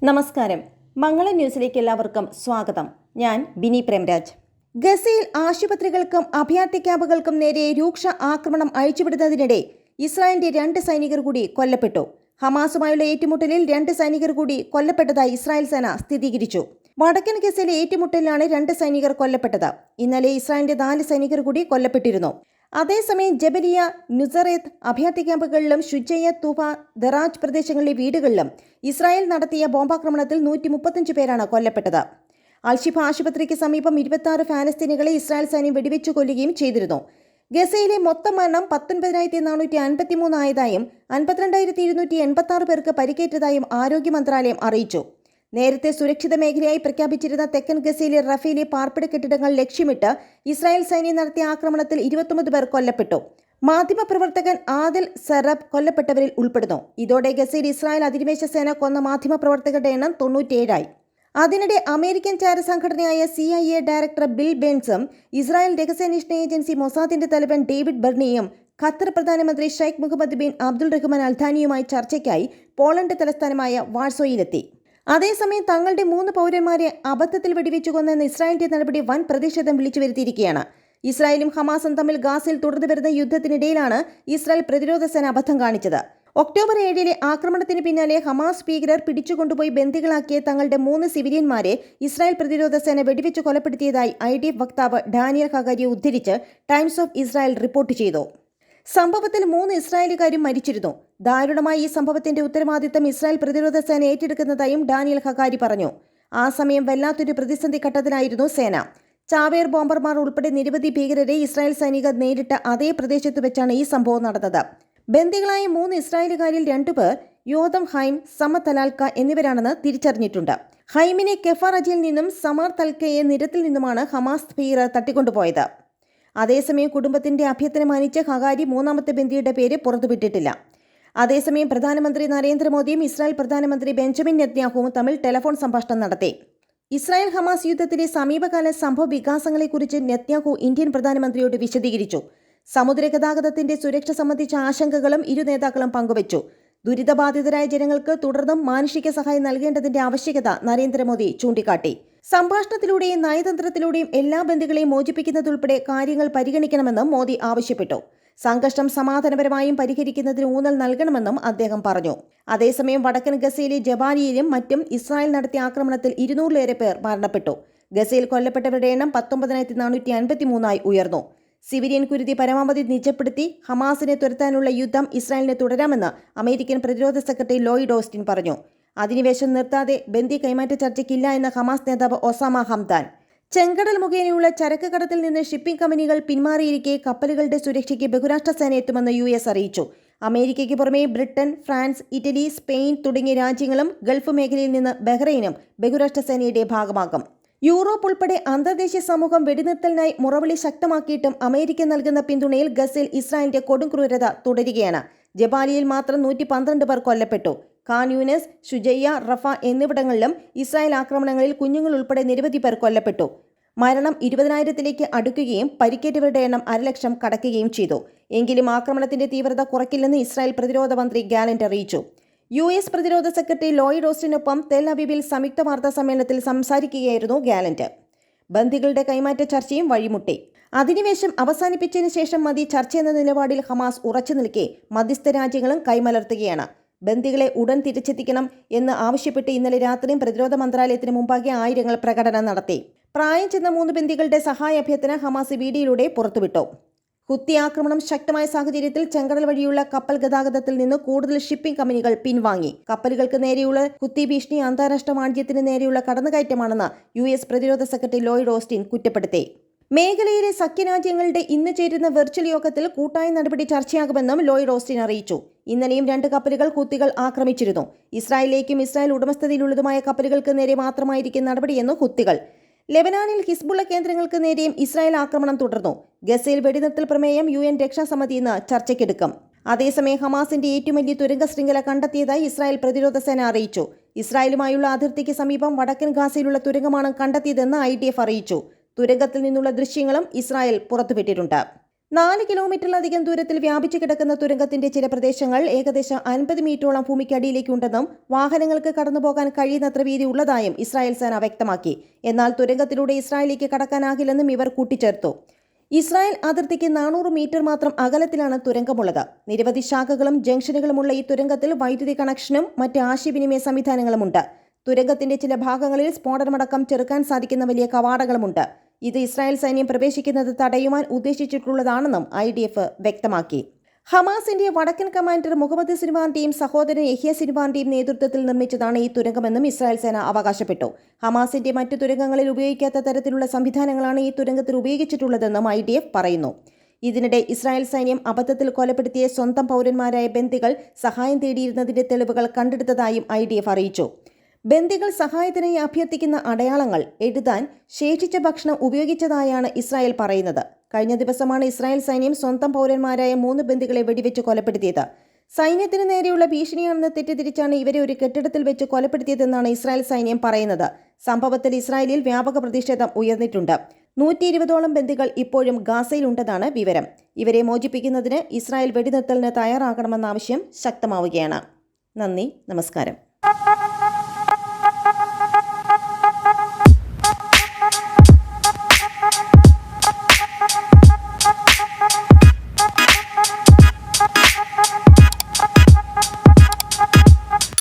നമസ്കാരം. മംഗളം ന്യൂസിലേക്ക് എല്ലാവർക്കും സ്വാഗതം. ഞാൻ ബിനി പ്രേംരാജ്. ഗസയിൽ ആശുപത്രികൾക്കും അഭയാർത്ഥി ക്യാമ്പുകൾക്കും നേരെ രൂക്ഷ ആക്രമണം അഴിച്ചുവിടുന്നതിനിടെ ഇസ്രായേലിന്റെ 2 സൈനികർ കൂടി കൊല്ലപ്പെട്ടു. ഹമാസുമായുള്ള ഏറ്റുമുട്ടലിൽ 2 സൈനികർ കൂടി കൊല്ലപ്പെട്ടതായി ഇസ്രായേൽ സേന സ്ഥിരീകരിച്ചു. വടക്കൻ ഗസയിലെ ഏറ്റുമുട്ടലിലാണ് 2 സൈനികർ കൊല്ലപ്പെട്ടത്. ഇന്നലെ ഇസ്രായേലിന്റെ 4 സൈനികർ കൂടി കൊല്ലപ്പെട്ടിരുന്നു. അതേസമയം ജബലിയ, നുസറേത്ത് അഭയാർത്ഥി ക്യാമ്പുകളിലും ഷുജയ്യ, തൂഫ, ദറാജ് പ്രദേശങ്ങളിലെ വീടുകളിലും ഇസ്രായേൽ നടത്തിയ ബോംബാക്രമണത്തിൽ 135 പേരാണ് കൊല്ലപ്പെട്ടത്. അൽഷിഫ ആശുപത്രിക്ക് സമീപം 26 ഫലസ്തീനികളെ ഇസ്രായേൽ സൈന്യം വെടിവെച്ചു കൊല്ലുകയും ചെയ്തിരുന്നു. ഗസയിലെ മൊത്തം മരണം 19,453 ആയതായും 52,286 പേർക്ക് പരിക്കേറ്റതായും ആരോഗ്യ മന്ത്രാലയം അറിയിച്ചു. നേരത്തെ സുരക്ഷിത മേഖലയായി പ്രഖ്യാപിച്ചിരുന്ന തെക്കൻ ഗസയിലെ റഫയിലെ പാർപ്പിട കെട്ടിടങ്ങൾ ലക്ഷ്യമിട്ട് ഇസ്രായേൽ സൈന്യം നടത്തിയ ആക്രമണത്തിൽ 29 പേർ കൊല്ലപ്പെട്ടു. മാധ്യമപ്രവർത്തകൻ ആദിൽ സറബ് കൊല്ലപ്പെട്ടവരിൽ ഉൾപ്പെടുന്നു. ഇതോടെ ഗസയിൽ ഇസ്രായേൽ അധിനിവേശ സേന കൊന്ന മാധ്യമപ്രവർത്തകരുടെ എണ്ണം 97 അതിനിടെ അമേരിക്കൻ ചാരസംഘടനയായ CIA ഡയറക്ടർ ബിൽ ബേൺസും ഇസ്രായേൽ രഹസ്യാന്വേഷണ ഏജൻസി മൊസാദിന്റെ തലവൻ ഡേവിഡ് ബർണിയും ഖത്തർ പ്രധാനമന്ത്രി Sheikh Mohammed bin Abdul Rahman അൽഥാനിയുമായി ചർച്ചയ്ക്കായി പോളണ്ട് തലസ്ഥാനമായ വാഴ്സോയിലെത്തി. അതേസമയം തങ്ങളുടെ 3 പൗരന്മാരെ അബദ്ധത്തിൽ വെടിവെച്ചു കൊന്നെന്ന ഇസ്രായേലിന്റെ നടപടി വൻ പ്രതിഷേധം വിളിച്ചു വരുത്തിയിരിക്കുകയാണ്. ഇസ്രായേലും ഹമാസും തമ്മിൽ ഗാസയിൽ തുടർന്നു വരുന്ന യുദ്ധത്തിനിടയിലാണ് ഇസ്രായേൽ പ്രതിരോധ സേന അബദ്ധം കാണിച്ചത്. ഒക്ടോബർ 7 ആക്രമണത്തിന് പിന്നാലെ ഹമാസ് ഭീകരർ പിടിച്ചുകൊണ്ടുപോയി ബന്ദികളാക്കിയ തങ്ങളുടെ 3 സിവിലിയന്മാരെ ഇസ്രായേൽ പ്രതിരോധ സേന വെടിവെച്ച് കൊലപ്പെടുത്തിയതായി IDF വക്താവ് ഡാനിയൽ ഹഗാരിയെ ഉദ്ധരിച്ച് ടൈംസ് ഓഫ് ഇസ്രായേൽ റിപ്പോർട്ട് ചെയ്തു. സംഭവത്തിൽ 3 ഇസ്രായേലുകാരും മരിച്ചിരുന്നു. ദാരുണമായ ഈ സംഭവത്തിന്റെ ഉത്തരവാദിത്തം ഇസ്രായേൽ പ്രതിരോധ സേന ഏറ്റെടുക്കുന്നതായും ഡാനിയൽ ഹഗാരി പറഞ്ഞു. ആ സമയം വല്ലാത്തൊരു പ്രതിസന്ധി ഘട്ടത്തിലായിരുന്നു സേന. ചാവേർ ബോംബർമാർ ഉൾപ്പെടെ നിരവധി ഭീകരരെ ഇസ്രായേൽ സൈനികർ നേരിട്ട അതേ പ്രദേശത്ത് വെച്ചാണ് ഈ സംഭവം നടന്നത്. ബന്ദികളായ 3 ഇസ്രായേലുകാരിൽ 2 പേർ യോദം ഹൈം, സമർ തലാൽക്ക എന്നിവരാണെന്ന് തിരിച്ചറിഞ്ഞിട്ടുണ്ട്. ഹൈമിനെ കെഫർ അജിയിൽ നിന്നും സമർ തൽക്കയെ നിരത്തിൽ നിന്നുമാണ് ഹമാസ് ഭീകരർ തട്ടിക്കൊണ്ടുപോയത്. അതേസമയം കുടുംബത്തിന്റെ അഭ്യർത്ഥന മാനിച്ച് ഹഗാരി 3ാമത്തെ ബന്ദിയുടെ പേര് പുറത്തുവിട്ടിട്ടില്ല. അതേസമയം പ്രധാനമന്ത്രി നരേന്ദ്രമോദിയും ഇസ്രായേൽ പ്രധാനമന്ത്രി ബെഞ്ചമിൻ നെതന്യാഹുവും തമ്മിൽ ടെലിഫോൺ സംഭാഷണം നടത്തി. ഇസ്രായേൽ ഹമാസ് യുദ്ധത്തിലെ സമീപകാല സംഭവ വികാസങ്ങളെക്കുറിച്ച് നെതന്യാഹു ഇന്ത്യൻ പ്രധാനമന്ത്രിയോട് വിശദീകരിച്ചു. സമുദ്ര ഗതാഗതത്തിന്റെ സുരക്ഷ സംബന്ധിച്ച ആശങ്കകളും ഇരു നേതാക്കളും പങ്കുവച്ചു. ദുരിതബാധിതരായ ജനങ്ങൾക്ക് തുടർന്നും മാനുഷിക സഹായം നൽകേണ്ടതിന്റെ ആവശ്യകത നരേന്ദ്രമോദി ചൂണ്ടിക്കാട്ടി. സംഭാഷണത്തിലൂടെയും നയതന്ത്രത്തിലൂടെയും എല്ലാ ബന്ദികളെയും മോചിപ്പിക്കുന്നതുൾപ്പെടെ കാര്യങ്ങൾ പരിഗണിക്കണമെന്നും മോദി ആവശ്യപ്പെട്ടു. സംഘർഷം സമാധാനപരമായും പരിഹരിക്കുന്നതിന് ഊന്നൽ നൽകണമെന്നും അദ്ദേഹം പറഞ്ഞു. അതേസമയം വടക്കൻ ഗസയിലെ ജബാലിയിലും മറ്റും ഇസ്രായേൽ നടത്തിയ ആക്രമണത്തിൽ 200-ലേറെ പേർ മരണപ്പെട്ടു. ഗസയിൽ കൊല്ലപ്പെട്ടവരുടെ എണ്ണം 19,453 ഉയർന്നു. സിവിലിയൻ കുരുതി പരമാവധി നിജപ്പെടുത്തി ഹമാസിനെ തുരത്താനുള്ള യുദ്ധം ഇസ്രായേലിന് തുടരാമെന്ന് അമേരിക്കൻ പ്രതിരോധ സെക്രട്ടറി ലോയിഡ് ഓസ്റ്റിൻ പറഞ്ഞു. അധിനിവേശം നിർത്താതെ ബന്ദി കൈമാറ്റ ചർച്ചയ്ക്കില്ല എന്ന ഹമാസ് നേതാവ് ഒസാമ ഹംദാൻ. ചെങ്കടൽ മുഖേനയുള്ള ചരക്ക് കടത്തിൽ നിന്ന് ഷിപ്പിംഗ് കമ്പനികൾ പിന്മാറിയിരിക്കെ കപ്പലുകളുടെ സുരക്ഷയ്ക്ക് ബഹുരാഷ്ട്ര സേന എത്തുമെന്ന് US അറിയിച്ചു. അമേരിക്കയ്ക്ക് പുറമെ ബ്രിട്ടൻ, ഫ്രാൻസ്, ഇറ്റലി, സ്പെയിൻ തുടങ്ങിയ രാജ്യങ്ങളും ഗൾഫ് മേഖലയിൽ നിന്ന് ബഹ്റൈനും ബഹുരാഷ്ട്ര സേനയുടെ ഭാഗമാകും. യൂറോപ്പ് ഉൾപ്പെടെ അന്തർദേശീയ സമൂഹം വെടിനിർത്തലിനായി മുറവിളി ശക്തമാക്കിയിട്ടും അമേരിക്ക നൽകുന്ന പിന്തുണയിൽ ഗസയിൽ ഇസ്രായേലിന്റെ കൊടുംക്രൂരത തുടരുകയാണ്. ജബാലിയിൽ മാത്രം 112 പേർ കൊല്ലപ്പെട്ടു. ഖാൻ യൂനസ്, ഷുജയ്യ, റഫ എന്നിവിടങ്ങളിലും ഇസ്രായേൽ ആക്രമണങ്ങളിൽ കുഞ്ഞുങ്ങൾ ഉൾപ്പെടെ നിരവധി പേർ കൊല്ലപ്പെട്ടു. മരണം 20,000-ലേക്ക് അടുക്കുകയും പരിക്കേറ്റവരുടെ എണ്ണം 1,00,000 കടക്കുകയും ചെയ്തു. എങ്കിലും ആക്രമണത്തിന്റെ തീവ്രത കുറയ്ക്കില്ലെന്ന് ഇസ്രായേൽ പ്രതിരോധ മന്ത്രി ഗാലന്റ് അറിയിച്ചു. US പ്രതിരോധ സെക്രട്ടറി ലോയിഡ് ഓസ്റ്റിനൊപ്പം തെൽ അവീവിൽ സംയുക്ത വാർത്താ സമ്മേളനത്തിൽ സംസാരിക്കുകയായിരുന്നു ഗാലന്റ്. ബന്ദികളുടെ കൈമാറ്റ ചർച്ചയും വഴിമുട്ടി. അധിനിവേശം അവസാനിപ്പിച്ചതിന് ശേഷം മതി ചർച്ചയെന്ന നിലപാടിൽ ഹമാസ് ഉറച്ചു നിൽക്കെ മധ്യസ്ഥ രാജ്യങ്ങളും കൈമലർത്തുകയാണ്. ബന്ദികളെ ഉടൻ തിരിച്ചെത്തിക്കണം എന്ന് ആവശ്യപ്പെട്ട് ഇന്നലെ രാത്രിയും പ്രതിരോധ മന്ത്രാലയത്തിന് മുമ്പാകെ ആയിരങ്ങൾ പ്രകടനം നടത്തി. പ്രായം ചെന്ന 3 ബന്ദികളുടെ സഹായ അഭ്യർത്ഥന ഹമാസ് വീഡിയോയിലൂടെ പുറത്തുവിട്ടു. ഹുത്തി ആക്രമണം ശക്തമായ സാഹചര്യത്തിൽ ചെങ്കടൽ വഴിയുള്ള കപ്പൽ ഗതാഗതത്തിൽ നിന്ന് കൂടുതൽ ഷിപ്പിംഗ് കമ്പനികൾ പിൻവാങ്ങി. കപ്പലുകൾക്ക് നേരെയുള്ള ഹുത്തി ഭീഷണി അന്താരാഷ്ട്ര വാണിജ്യത്തിന് നേരെയുള്ള കടന്നുകയറ്റമാണെന്ന് US പ്രതിരോധ സെക്രട്ടറി ലോയിഡ് ഓസ്റ്റിൻ കുറ്റപ്പെടുത്തി. മേഖലയിലെ സഖ്യരാജ്യങ്ങളുടെ ഇന്ന് ചേരുന്ന വെർച്വൽ യോഗത്തിൽ കൂട്ടായ നടപടി ചർച്ചയാകുമെന്നും ലോയിഡ് ഓസ്റ്റിൻ അറിയിച്ചു. ഇന്നലെയും 2 കപ്പലുകൾ ഹുത്തികൾ ആക്രമിച്ചിരുന്നു. ഇസ്രായേലിലേക്കും ഇസ്രായേൽ ഉടമസ്ഥതയിലുള്ളതുമായ കപ്പലുകൾക്ക് നേരെ മാത്രമായിരിക്കും നടപടിയെന്ന് ഹുത്തികൾ. ലെബനാനിൽ ഹിസ്ബുള്ള കേന്ദ്രങ്ങൾക്ക് നേരെയും ഇസ്രായേൽ ആക്രമണം തുടർന്നു. ഗസയിൽ വെടിനിർത്തൽ പ്രമേയം UN രക്ഷാസമിതി ഇന്ന് ചർച്ചയ്ക്കെടുക്കും. അതേസമയം ഹമാസിന്റെ ഏറ്റവും വലിയ തുരങ്ക ശൃംഖല കണ്ടെത്തിയതായി ഇസ്രായേൽ പ്രതിരോധ സേന അറിയിച്ചു. ഇസ്രായേലുമായുള്ള അതിർത്തിക്ക് സമീപം വടക്കൻ ഗാസയിലുള്ള തുരങ്കമാണ് കണ്ടെത്തിയതെന്ന് IDF അറിയിച്ചു. തുരങ്കത്തിൽ നിന്നുള്ള ദൃശ്യങ്ങളും ഇസ്രായേൽ പുറത്തുവിട്ടിട്ടുണ്ട്. 4 കിലോമീറ്ററിലധികം ദൂരത്തിൽ വ്യാപിച്ചു കിടക്കുന്ന തുരങ്കത്തിന്റെ ചില പ്രദേശങ്ങൾ ഏകദേശം 50 മീറ്ററോളം ഭൂമിക്കടിയിലേക്കുണ്ടെന്നും വാഹനങ്ങൾക്ക് കടന്നുപോകാൻ കഴിയുന്നത്ര വീതി ഉള്ളതായും ഇസ്രായേൽ സേന വ്യക്തമാക്കി. എന്നാൽ തുരങ്കത്തിലൂടെ ഇസ്രായേലിലേക്ക് കടക്കാനാകില്ലെന്നും ഇവർ കൂട്ടിച്ചേർത്തു. ഇസ്രായേൽ അതിർത്തിക്ക് 400 മീറ്റർ മാത്രം അകലത്തിലാണ് തുരങ്കമുള്ളത്. നിരവധി ശാഖകളും ജംഗ്ഷനുകളുമുള്ള ഈ തുരങ്കത്തിൽ വൈദ്യുതി കണക്ഷനും മറ്റ് ആശയവിനിമയ സംവിധാനങ്ങളുമുണ്ട്. തുരങ്കത്തിന്റെ ചില ഭാഗങ്ങളിൽ സ്ഫോടനമടക്കം ചെറുക്കാൻ സാധിക്കുന്ന വലിയ കവാടങ്ങളുമുണ്ട്. ഇത് ഇസ്രായേൽ സൈന്യം പ്രവേശിക്കുന്നത് തടയുവാൻ ഉദ്ദേശിച്ചിട്ടുള്ളതാണെന്നും IDF വ്യക്തമാക്കി. ഹമാസിന്റെ വടക്കൻ കമാൻഡർ മുഹമ്മദ് സിൻവാറിന്റെയും സഹോദരൻ യഹ്യ സിൻവാറിന്റെയും നേതൃത്വത്തിൽ നിർമ്മിച്ചതാണ് ഈ തുരങ്കമെന്നും ഇസ്രായേൽ സേന അവകാശപ്പെട്ടു. ഹമാസിന്റെ മറ്റു തുരങ്കങ്ങളിൽ ഉപയോഗിക്കാത്ത തരത്തിലുള്ള സംവിധാനങ്ങളാണ് ഈ തുരങ്കത്തിൽ ഉപയോഗിച്ചിട്ടുള്ളതെന്നും IDF പറയുന്നു. ഇതിനിടെ ഇസ്രായേൽ സൈന്യം അബദ്ധത്തിൽ കൊലപ്പെടുത്തിയ സ്വന്തം പൗരന്മാരായ ബന്ദികൾ സഹായം തേടിയിരുന്നതിന്റെ തെളിവുകൾ കണ്ടെടുത്തതായും IDF അറിയിച്ചു. ബന്ദികൾ സഹായത്തിനായി അഭ്യർത്ഥിക്കുന്ന അടയാളങ്ങൾ എഴുതാൻ ശേഷിച്ച ഭക്ഷണം ഉപയോഗിച്ചതായാണ് ഇസ്രായേൽ പറയുന്നത്. കഴിഞ്ഞ ദിവസമാണ് ഇസ്രായേൽ സൈന്യം സ്വന്തം പൗരന്മാരായ 3 ബന്ദികളെ വെടിവെച്ച് കൊലപ്പെടുത്തിയത്. സൈന്യത്തിന് നേരെയുള്ള ഭീഷണിയാണെന്ന് തെറ്റിദ്ധരിച്ചാണ് ഇവരെ ഒരു കെട്ടിടത്തിൽ വെച്ച് കൊലപ്പെടുത്തിയതെന്നാണ് ഇസ്രായേൽ സൈന്യം പറയുന്നത്. സംഭവത്തിൽ ഇസ്രായേലിൽ വ്യാപക പ്രതിഷേധം ഉയർന്നിട്ടുണ്ട്. 120ഓളം ബന്ദികൾ ഇപ്പോഴും ഗാസയിലുണ്ടെന്നാണ് വിവരം. ഇവരെ മോചിപ്പിക്കുന്നതിന് ഇസ്രായേൽ വെടിനിർത്തലിന് തയ്യാറാകണമെന്ന ആവശ്യം ശക്തമാവുകയാണ്. നന്ദി, നമസ്കാരം.